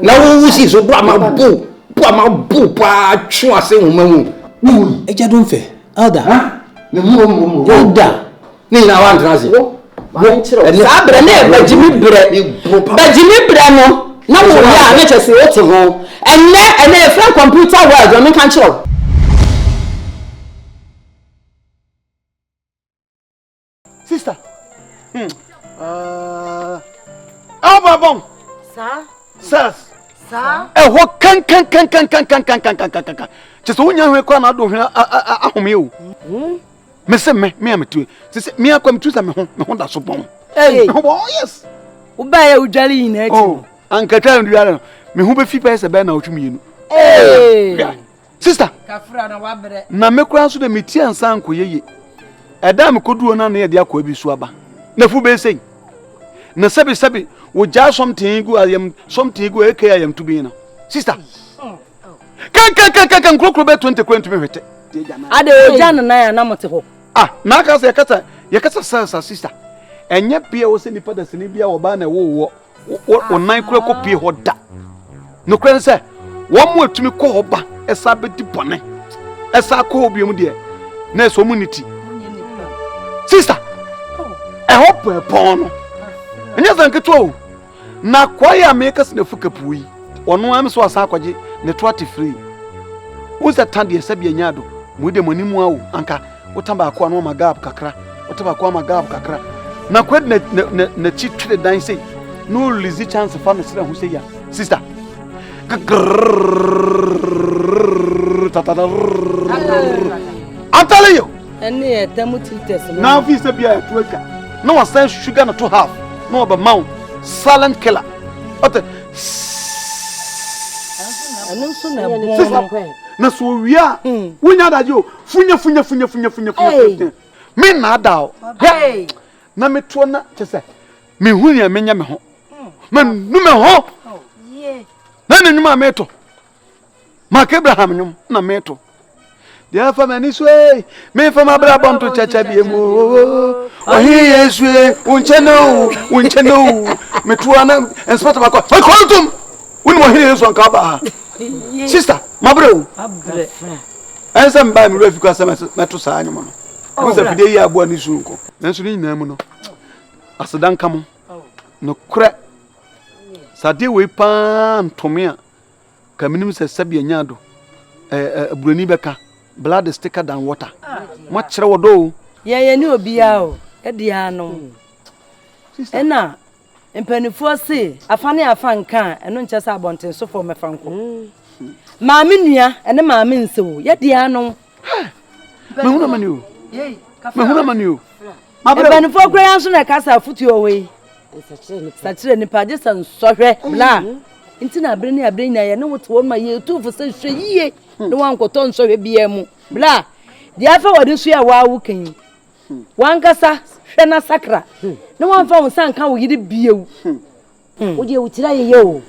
Now we see so Brahma boo, pa, chua, say, woman. Eja don't fair. Elder. Huh? The moon, Elder. Nina, one transit. But Jimmy Brano. No, I just say what to go. And then from computer world, I mean, control. Sister. Babon. Sir? Sirs. Sir? What can. Just when you require not doing a home. Miss me, am too. Me, I come to some home that's so bon. Hey, yes. Ubaya Ujali next. Oh, Uncle Tell you, me who be fee pay a banner to me. Hey, Sister. Kafra na wabere. Na me cross to the meti and sanko ye. A damn could do an near the aquabi swaba. Na fu be saying. Na sabi, would just something go, I am something go, I am to be in. Sister. Can cook about 20 minutes. Ade Jan and I am not. Ah, Nakas, Yakasa, sister. And yet, Pia was in the Pada Sinibia or Banner War or 9 o'clock pay or that. No credit, sir. One word to me call back a Sabbath pony. As I call you, dear. Nurse community. Sister, I hope we're porn. And yes, Uncle Toe. Now, choir makers in the Fukapui, or no, I'm so a Sakwaji, the 23. Who's that Tandy Sabia Yado? With the Monimu, Anka, what about Kwama Gab Kakra, what about Kwama Gab Kakra? Now, quite the cheat to the dine say, no lazy chance of fun who say, ya, sister. I'm telling you. And near Tamuti test. Now, if you be a tweaker, no one says sugar not to have, no but mount, silent killer. What the na so we are. Wunya da you. Funya. Me na da. Hey. Na me to na chese. Me hu ya menya me ho. Me nu me ho. Yeah. Na ne nyuma me to. Ma ke Abraham nyum na me to. Dia fa mani sway. Me fa ma bra bon to chacha bi emu. Oh he yeswe. Unche no. Me to na inspector ba ko. Fa ko tum. Woni mo he yesu anka ba. Sister, my bro. I am by me because I'm not to sign him. I was a day I bought this room. Mentioning Namuno. As a come. No crack. Sadi we pan to me. Coming says Sabia Yado. A Brunibeka. Blood is thicker than water. Much do. Yeah, you knew Biao. Ediano. And now. And penny for say, a funny afan can, and non just about so for my franco. Mamma, and the mamma so, yet the ano. Mahuna manu. My penny for grandson, I cast our foot your way. Such a nipages and sorry, blah. Intina bring a brain, I know what my year two for such a year. No one could turn so BM. Blah. The other one is here while walking. One cassa. Shena sakra. No one found son can we get beer. Would you try you?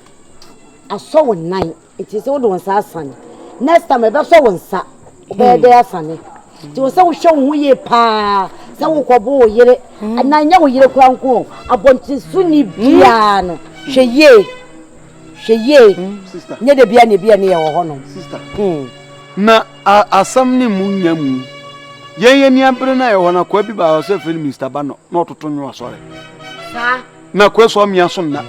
I saw one night. It is old one's son. Next time I saw one sat. Where they are sunny. It was so shown we pa. So quabo ye. And I know you crown go. I want to soon piano. She ye. Sister. Near the Biani or honor. Sister. Na asamni munyamu. Ye ni abrena e wona kwa bi ba so feel Mr. Bano not to nyu asore sa na kwa so mi aso na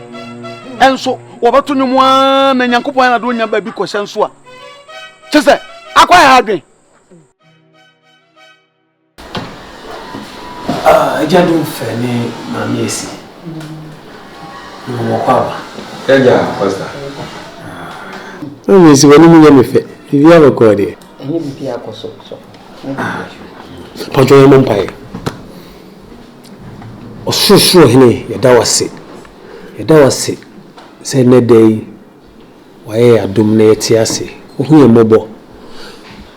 enso wo bato nyu a na Nyankopon na do nya ba bi ko hyenso a chese akwa ya adwen Jadu fene na miesi no kwa ba Eja pastor miesi woni mu nya me fe bibia ba ko de enye bibia ko so Pancho Yampai. O shushu hene yada wase say ne day waye adom na etiase ohu yemobo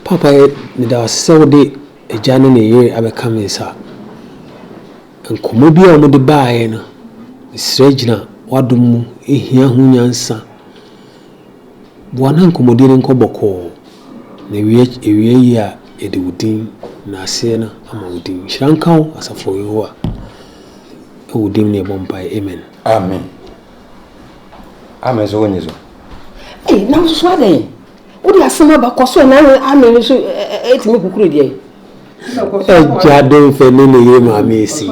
papa ne da wase se wode ejane ne ye abeka mensa enkomo bia o mo de baaye no srejina wadom mu ehia hu nyansa bwana enkomo de nkoboko na ewie ya edewudin na asena amawudin shrankaw asafo yehoa ewudin ne bompai amen amen so wonyezo Hey, now so then. What you asema ba koso na amenu so etimi kukuru die. Jadon fe no ye ma mesi.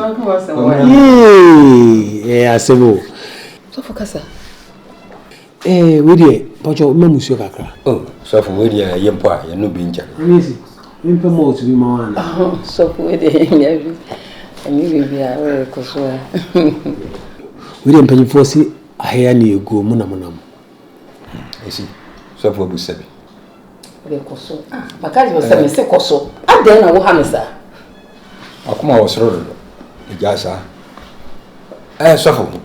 Asemo. So focus. We dey, Pacho mamusuo kakra. Oh, so for we dey yempo a ye no bi ncha. Mesi. Mpe mo to bi ma wana. So we dey nyabi. Ani bi a we koso a. We dey mpanyifo si ahia na ego mu na monam. Esi. So for bu sebi. We koso. Makaji wo se me se koso. Adan na wo ha me sa. Akuma wo soro do. Ejasa. So for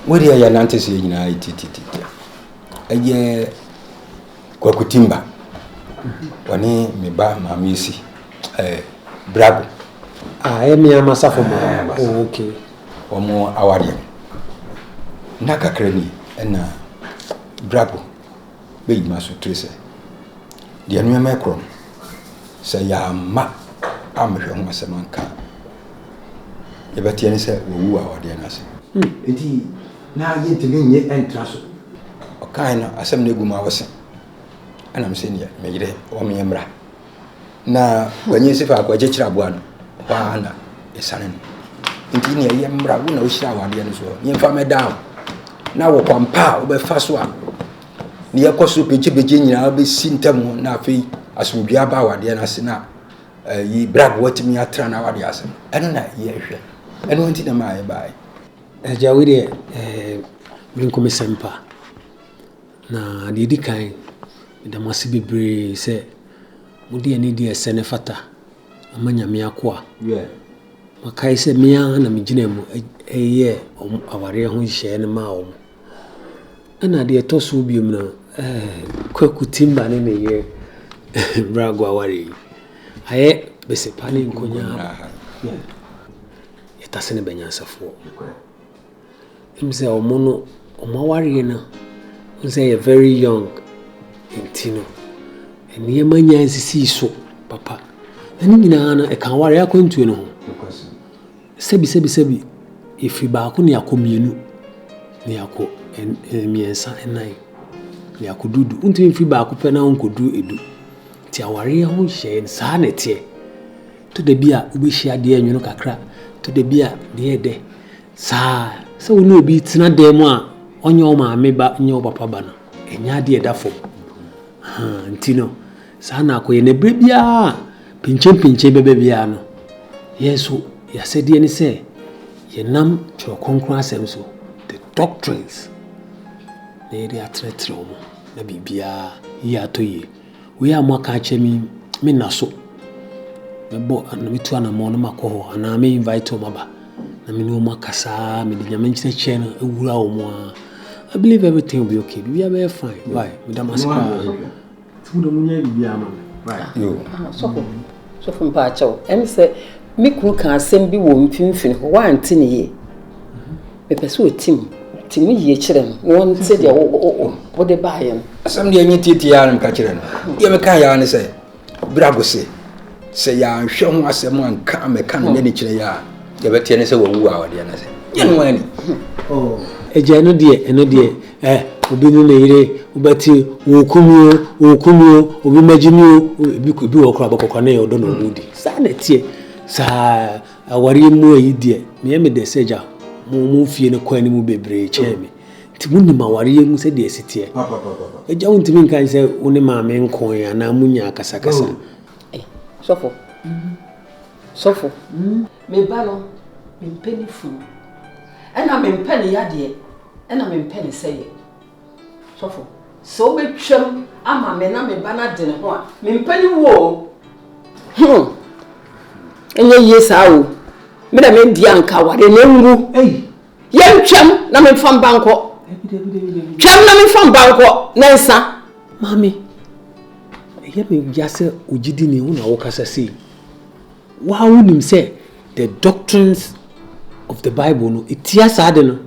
we dey ya nante se nyina itititi. Aye Kwaku timba. Wani me ba mamisi. Bravo. Emi amasafo ma. Oh, okay. Omo awari. Na kakrani na bravo. Be maso trese. Dia no me krom. Say ya ma amhwe ho asemanka. Ye betie ne se wo wu awade na se. Enti na ye ntimi nye entra so. Okan na asem na egu ma wose. Ana me se ne me yire o me mra. Na wanyi sifa akwaje kira aboa no. Wa na esane no. Enti ne ye mra wo na wo hira awade no so. Nye mfa me down. Na wo kwampa wo be fa so a. Ni yakoso peche nyina be sintam na afei asomdua ba awade na se na yi brag watimi atra na awade asem. Eno na ye hwe. Eno nti na ma ye bai. Jawi de minko mesempa. Na di kan da masi bebre se mudi ani di esene fata amanya me akoa. Makai se mia na megyina mu eye aware ho hye ne ma wo. Ana de toso biom na Kwaku timba ne ye brago aware. Aye bese pani nkonya. Yetasene benyansafo. Imse omono omaware na say very young intino. And ye manya sisi so papa. Ani nyina na e kan ware akwantu no ho. Sebi ifi ba ko ne akomienu ne akọ miensa enai ne akodudu unti ifi ba ko pe na onkodu edu ti aware ho hye sa na tie to de bia obehia de anwuno kakra to de bia de ede sa so wonu obi tina dem a onye o maame ba nye o papa ba no enya de eda fo ntino sa na akoye ne bre bia pinche bebe bia no yeso ya said any say ye nam cho konkron asem so the doctrines na area tretre omo na bibia ya toye we amaka chemi me naso me bo na mitu ana mo no makoho ana me invite omo ba na me no makasa me de nyame nchine che na ewura omo I believe everything will be okay. We are very fine. Why? We don't ask so from Pacho, and say, Miku can send be one fin one tin ye. Me pursue Tim ye children. One said, what they buy him. Some day, any TTR and catcher. Yamaka say, Bravo say, ya show me someone come a can any chair. You better tell us who are the young one. Oh. Ejano die obi nu leire obati wokumio obi magimio bi wokra bakokwa na yodo no mudi sa na tie sa awari mu ayi die me de seja mu fie ne kwa ni mu bebre cheme ti munni mawari mu se de sitie eja wontimi nkan se woni ma me nkon ya na munya kasakasa sofo me ba no me mpeni fu ena me mpeni yade ena me mpeni seye sofo so be twam ama me na me ba na de ne ho a me mpeni wo enye yesa o me da me di anka ware na ngu ye twam na me fam banko twam na me fam banko na nsa mami ye me jase ojidi ni hu na wo kasa sei wa wonim say the doctrines of the Bible no itia saade no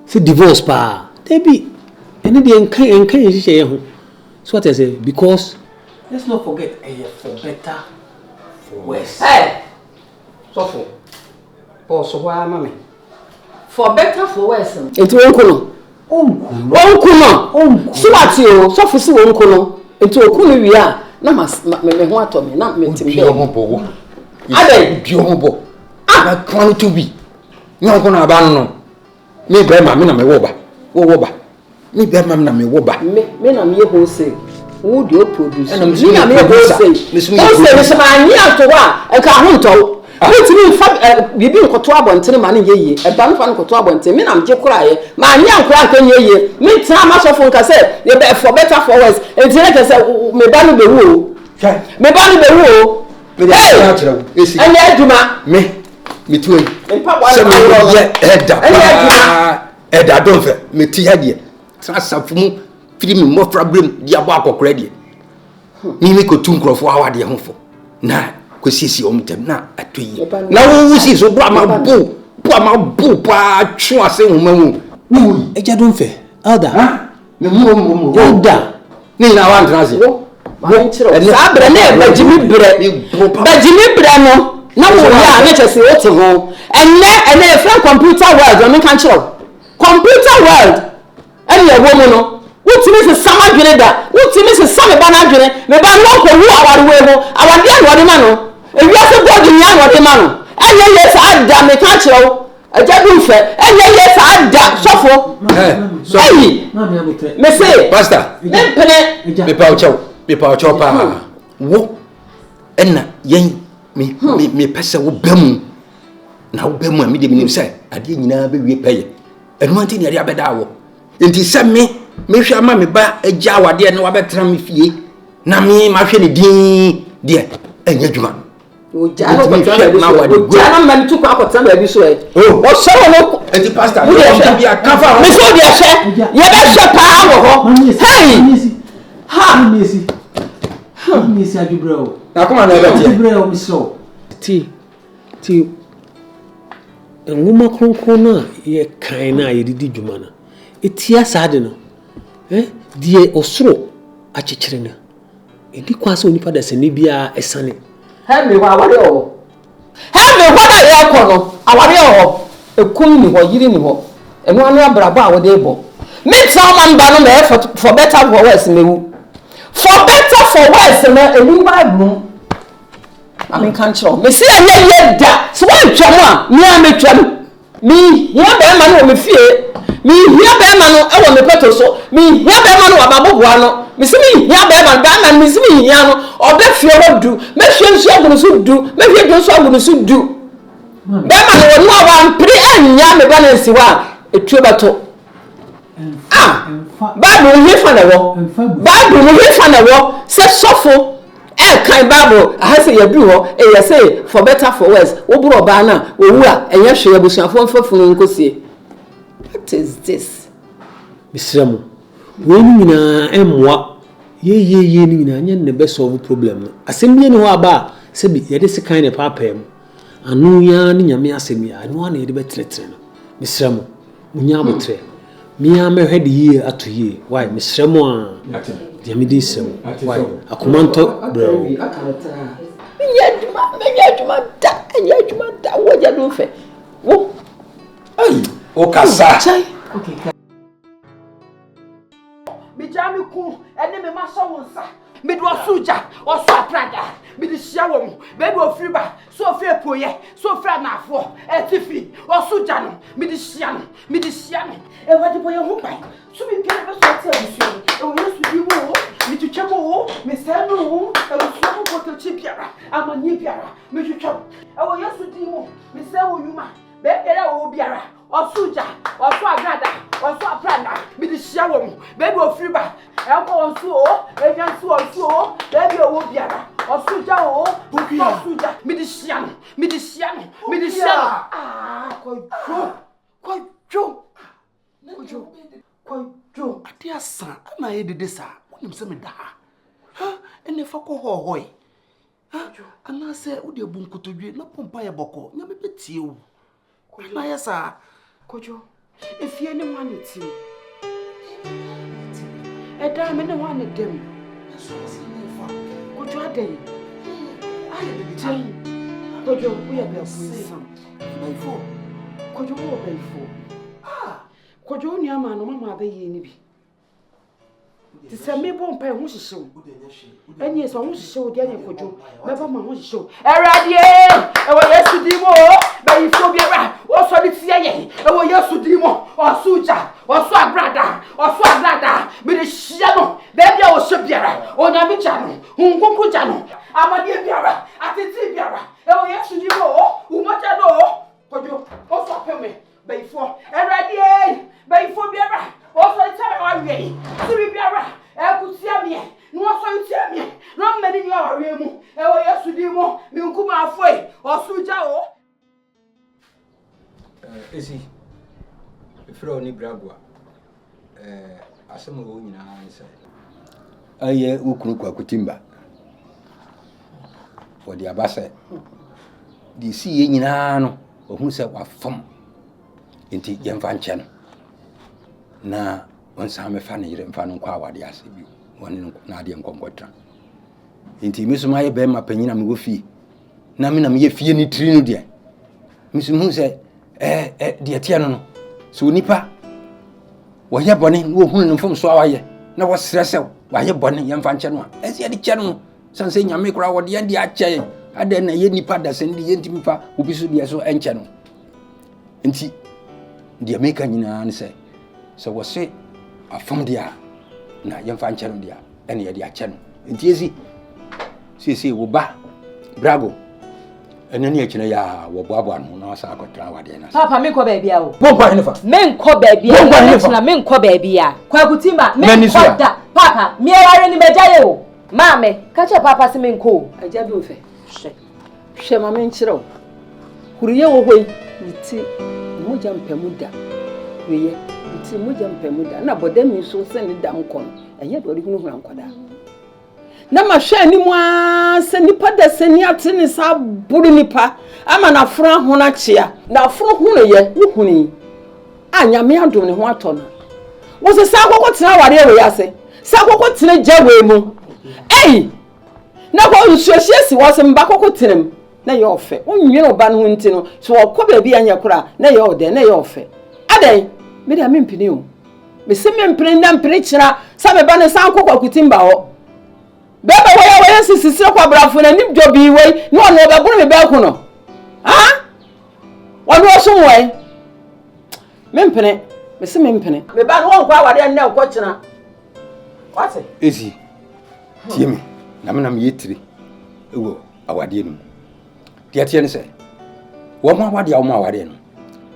say divorce pa debi ene de enkan ye ho so what I say because let's not forget for better for worse so for wa mama for better for worse it won ko no Onkuno. Suwati o, so fusi onkuno. Enti okunu wi a na me ho ato me na metimbe. Obo. Ade Bi obo. Na kwanu to bi. Nyonko na aba no. Me brema me na me wo ba. Wo ba. Me brema me na me wo ba. Me na me wholesale. Who do you produce? Me na me wholesale. Wholesale ma anyi atowa e ka ho nto. Wetimi fa bibi nkoto abontere ma ne yeye. E ba nfa nkoto abontere me na mje kuraye. Ma anyi ankura kan yeye. Me tra ma so fun ka se ye be for better for worse. Enti na ke se me ba no be wu o. Me ba no be wu o. Me dey try to esi. Anya aduma. Me tu e. Se me ye eda don fe me ti ha de. Tra safumu firi me mofra brem di abo akokora de. Ni ko tu nkrofo awade ho fo. Na ko sisi omtem na atoyi. Na wo si so bra ma bu pa twa se homa mu. Eja don fe. Elder. Ha? Me mu. Elder. Ni na wan transi. Sabre na bajimi bre no na wo ya na chese wote ho enne fra computer world o me kan chiro computer world enne wo mu no wotimi se sama dwene da wotimi se sama ba na dwene me ba no ko wu aware we ho awade anode ma no ewia se body nya anode ma no enne ye sa ada me kan chiro aja du fe enne ye sa ada sofo so me say pastor me pa chopa wo enna yen me pese wo bam na wo bam me de minim say ade nyina be wie peye enu anti ne ade abeda wo enti se me hwe ama me ba agya awade ne wa betra me fie na me ma hwe ne din de enya djuma o jano ko jano man tu ko akotan ba bi so e o so no enti pastor wo bi akafa me so de hwe ye be hwe pa wo ho hey ha Mesi adubro. Na kuma na ebe adubro miso. Ti nguma kronkron na ye kan na ye didi dwuma na. Eti asade no. Die osoro akyekere na. Edi kwase onipa da sene bia esane. Ha me wa aware o. Ha me wa na ye kono. Aware o. Ekum ni ho yiri ni ho. Eno anu abrabo a wo de bo. Me tell man ba no me for better for worse mewu. For better for worse na eni Bible. I can't show. Me say ye da. So one twam a me a me twam. Me here be ma no me fie. Me here be ma no e wo me peto so. Me here be ma no ababoboa no. Me say me here be ma da na me say me here no. Obe fie ho du. Me hwe nso agunu so du. Me hwe do so agunu so du. Be ma no no wan pre anya me ba na siwa etuo bato. Bible he fa na wo. Bible he fa na wo. Se sofo kan Bible I say you do ho e you say for better for worse wo bro ba na owu a enye hwe abusuafo mfafunu nkosie. What is this? Bisramu we ni nyina emwa ye ni nyina anya ne be solve problem no asem bi ne ho aba se bi ye de se kan ne papa em anu ya ni nyame asem ya anu ana ye de betretre no bisramu munya abotre mia me hwede ye ato ye why misramu a Jami di sem. Why? Akumanto bro. Nyaduma da wo ja do fe. Wo. Ai, o kasa. Okay. Mi jami ku ene me ma so wonsa. Mi do suja, o so aprada. Mi di hia wo mu. Be do ofiri ba, so ofiri epoye, so ofiri anafo, etifi, o suja no. Mi di hia no. E wadi boye ho pai. So mi pia be so tia bisu. E wo yesu di wo, mi twetwa wo, mi se no wo, e wo so ko ko chi biara, amani biara, mi twetwa. E wo yesu di wo, mi se wo yuma. Be era wo biara, o suja, o so agrada, o so aprada. Mi di hia wo mu. Be do ofiri ba, e ko won so o, e jan so o, be bi wo biara. O suja o, o suja. Mi di hia no. Ah, Kojo. Ati asa na ye dede sa. Wonim se me da. Ha, ene fa ko hohoi. Ha, ana se wo de bunkotodwe na pompa ye boko. Nya me betie wo. Na ye sa. Kojo. Efie ne ho aneti. Eda me ne ho anedem. So se ne fa. Kojo adai. Aye betie. Kojo, we are be sam. Kojo wo belfo. Kojo ni ama no mama abaye ni bi. Ti se me bon pa ho hihyew. Eni so ho hihyew de anya kojo. Me ba ma ho hihyew. Erade e wo Yesu di mo ba yifo biara. Wo so di tie ye. E wo Yesu di mo. Osuja, osu agrada. Me de hia no. Be bia wo hye biara. Onyame ja no. Hunkunku ja no. Amade biara. Atiti biara. E wo Yesu di mo. Umoja no. Kojo, osu apeme. Ba yifo. Erade ba yifo biara. Oso itame wa wi. Sibi biara. Ekutia me. No oso itia me. No mani ni awe mu. E wo Yesu di mo. Mi nkuma afoi. Osuja o. Esi. Ifro ni bragwa. Asemo wo nyina nse. Aye ukunu Kwaku timba. Wodi abase. Di si ye nyina no. Ohun se wa fam. Enti yemfa nche no. Na onsa me fa ne yire mfa no kwa awade ase bi. Woni na ade nkonkotra. Enti misuma ye be ma panyina me wo fi. Na me na me ye fie ni tiri no de. Misumu se de tia no. So nipa wo ye bone wo hunu no mfom so awaye na wo sresew wa ye bone ye mfa nche no a ese de che no sanse nyame kura wo de ye a che ade na ye nipa da sen de ye ntimi fa obi so de so enche no nti de America nyina ne se wo se afom dia na ye mfa nche no dia ene ye de a che no nti ezi sisi wo ba brago ene ne akina ya wo boabo anu na wasa akotra wade na papa me ko baby a wo bonko ahenefa me nko baby a na me nko baby a Kwaku timba me nko da papa me ware ni bejaye o maame ka che papa se me nko Aja bi ofe hwe ma me nkyere o huriye wo hoi nti moja mpemu da weye nti moja mpemu da na bodami so se ni dam kon eye do ri hunu hura nkoda na ma hwe animu a se nipa da se ni ate ni sa buru nipa ama na fura ho na chia na furu hunu ye huni anya me adom ne ho atona wo se sa akoko tena ware we yase sa akoko tena jawe mu na ko nsuahie si wo se mba akoko tenem na ye ofe onwene oba no nti no so okọ ba bi anya kura na ye ode na ye ofe adan me da me mpini o me se me mpini na mpini kira sa me ba ne sa akoko Kwaku timba ho bebe wo ya sisi kwa brafo na nim jobi we no no be buru me be ku no ha wonu oso we me mpene me se me mpene me ba no kwa awade na ko kira wase ezi tie me na me na me yetire ewo awade no dia tie ne se wo ma awade a wo ma awade no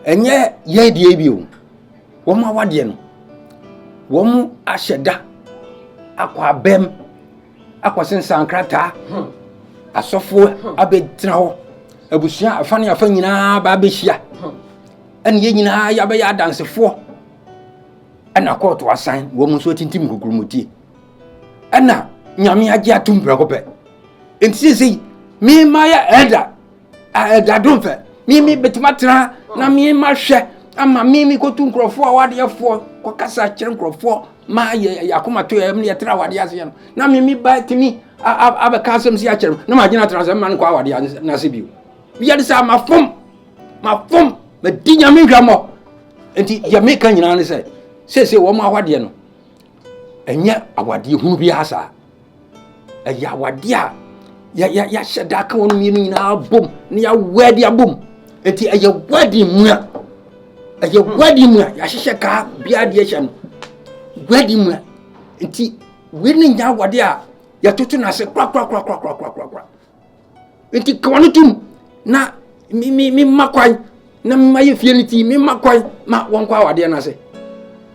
enye ye die bi o wo ma awade no wo mu ahyeda akwa bem akwasen sankrata asofo abetra ho abusia afane afa nyina ba behia ene ye nyina ya be ya dansefo ena koto asan wo mu so tintim kukurumuti ena nyame agye atumbra ko pe enti sei mi ma ya eda domfe mi betimatra na mi ma hwe ama mi kotu nkrofo awade yefo ko kasa kire nkrofo ma ye yakoma to yem ne tra wade ase no na mi ba timi abeka asem si akere na ma gina transem man kwa wade na se biu biya de sa mafom ma dinya mi hwamo enti ya meka nyina ne se wo ma awade no enye awade hunu bi asa ya awade a ya sheda ka wonu mi nyina bom ne ya wadi abom enti ya wadi mu ya hihye ka bia de hye no wadi mu enti wini nya wade a ya tutu na se kwa enti kwanu tum na mi makwan na ma ye fie ni ti mi makwan ma won kwa wade na se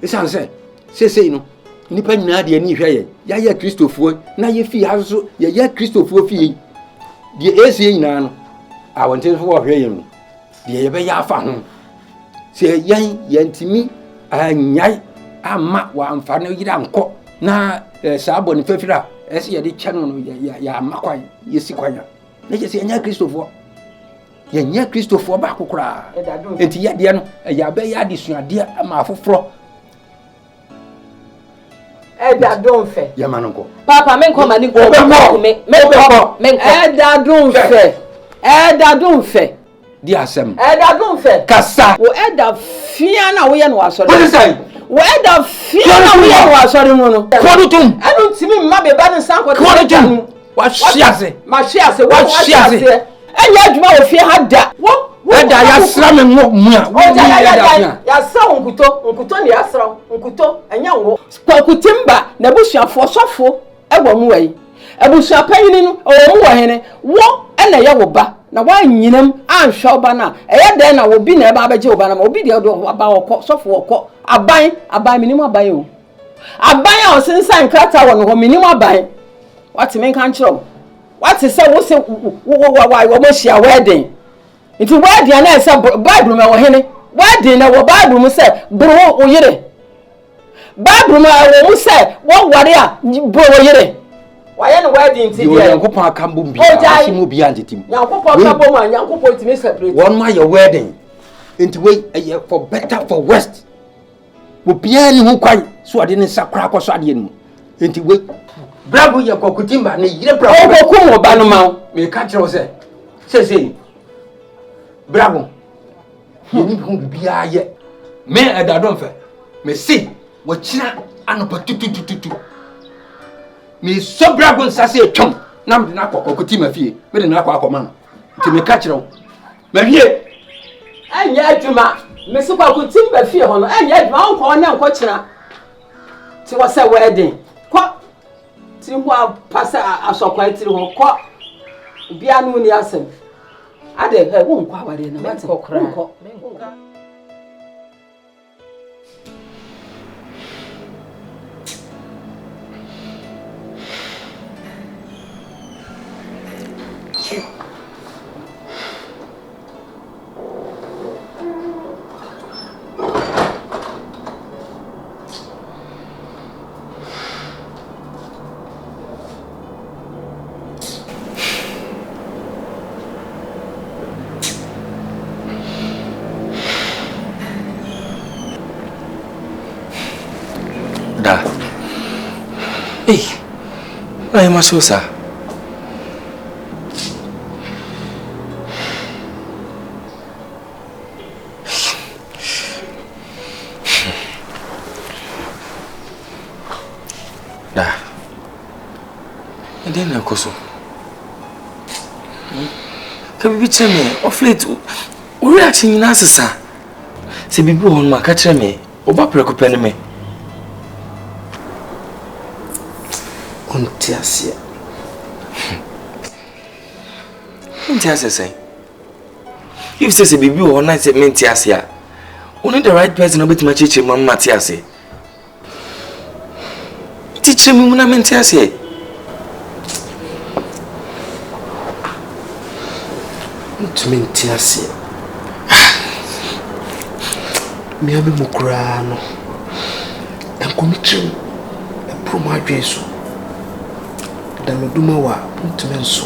isanse sesei no nipa nyina de ani hwe ya Kristofuo na ye fie haso ya Kristofuo fie de esi nyina no a wonte fo hwe ye no de ye be ya afa ho se yantimi anyai ama wa amfane yira nko na saabo ni fefira ese ye de chano no ya makwan yesi kwanya na je se anya Kristofuo ye nya Kristofuo ba kokora enti ya de no ya be ya de suade ama afoforo Eda donfe. Yamanonko. Papa menko mani ko menko. Eda donfe. Di asem. Eda donfe. Kasa. Wo eda fia na wo ye no asori What is that? Where the fia na wo ye no asori mu no Kwadutum. enu ntimi mma be ba ne sanko Kwadutum. Wa hwiase. Ma hwiase wa hwiase enya adwuma wo fie ha da Eda ya sra me mu ya sa nkuto ne ya sra nkuto enya wo kwakutimba na busuafo sofo ewo mu wai abusua panyini no owo mu wahene wo ena ye wo ba na wa nyinam anhwa oba na eye den na wo bi na eba abeje oba na obi de do ba okọ sofo okọ aban minimum aban o aban a osensan krata wo no ho minimum aban wati men kan kiro wati se wo se wo mo hia wedding nti wedding na ese bible me wo hene wedding na wo bible mu se bro wo yire bible ma wo mu se wo ware a bro wo yire waye no wedding ti dia Yankopon akambo bi asimu bi antetim Yankopon akambo ma Yankopon ti me separate one my your wedding into way for better for west wo bia ni hu kwan so ade ne sakra akoso ade ni into way bravo ya kokutimba ne yire bravo o ko mo ba no ma me ka kire wo se bravo ni hu bia ye me adadon fe me si wo kira anopa tutututu me so bravo nsase etwom na me na kokutima fie me de na akoma no nti me ka kire wo me hie anya adwuma me so kwakutimba fie ho no anya adwuma onko na nko kira ti wo se wedding ko ti ho apasa asokwa ti ho ko bia no ni asem ade wo nko aware na wate nko Da. Hey. Ai masosa. Da. Ende na koso. Ka bibi kire me of late o reaction na sesa. Se bibi ho no aka kire me, oba preko pene me. Untiasia. Untiasia say. If say bibi o na say mentiasia. Only the right person obet ma chiche ma matiasia. Teacher me na mentiasia. Untimentiasia. Me abi mukura no. Enkomitrim. Promo adweso. Da meduma wa untimenso.